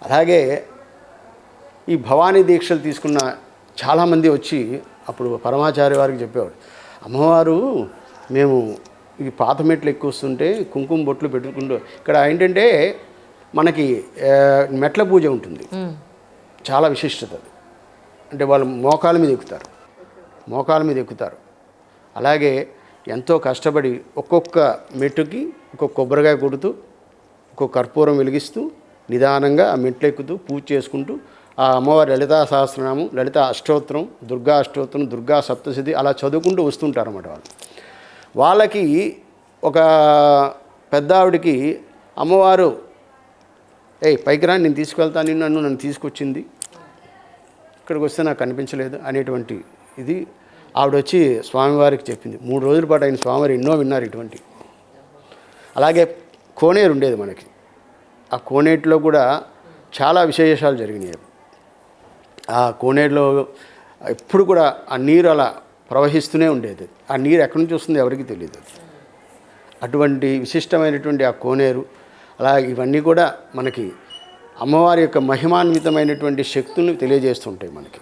అలాగే ఈ భవానీ దీక్షలు తీసుకున్న చాలామంది వచ్చి అప్పుడు పరమాచార్య వారికి చెప్పేవాడు, అమ్మవారు మేము ఈ పాత మెట్లు ఎక్కువ వస్తుంటే కుంకుమ బొట్లు పెట్టుకుంటూ, ఇక్కడ ఏంటంటే మనకి మెట్ల పూజ ఉంటుంది, చాలా విశిష్టత అది. అంటే వాళ్ళు మోకాల మీద ఎక్కుతారు. అలాగే ఎంతో కష్టపడి ఒక్కొక్క మెట్టుకి ఒక్కొక్క కొబ్బరికాయ కొడుతూ ఒక్కొక్క కర్పూరం వెలిగిస్తూ నిదానంగా ఆ మెట్లు ఎక్కుతూ పూజ చేసుకుంటూ ఆ అమ్మవారి లలితా సహస్రనామం, లలితా అష్టోత్తరం, దుర్గా అష్టోత్తరం, దుర్గా సప్తశతి అలా చదువుకుంటూ వస్తుంటారు అన్నమాట. వాళ్ళకి ఒక పెద్ద ఆవిడికి అమ్మవారు పైకి రా, నేను తీసుకెళ్తాను, నన్ను తీసుకొచ్చింది, ఇక్కడికి వస్తే నాకు కనిపించలేదు అనేటువంటి ఇది ఆవిడ వచ్చి స్వామివారికి చెప్పింది. 3 రోజుల పాటు ఆయన స్వామివారు ఎన్నో విన్నారు ఇటువంటి. అలాగే కోనేరు ఉండేది మనకి, ఆ కోనేటిలో కూడా చాలా విశేషాలు జరిగినాయి. ఆ కోనేరులో ఎప్పుడు కూడా ఆ నీరు అలా ప్రవహిస్తూనే ఉండేది. ఆ నీరు ఎక్కడి నుంచి వస్తుందో ఎవరికి తెలియదు. అటువంటి విశిష్టమైనటువంటి ఆ కోనేరు, అలా ఇవన్నీ కూడా మనకి అమ్మవారి యొక్క మహిమాన్వితమైనటువంటి శక్తులను తెలియజేస్తుంటాయి మనకి.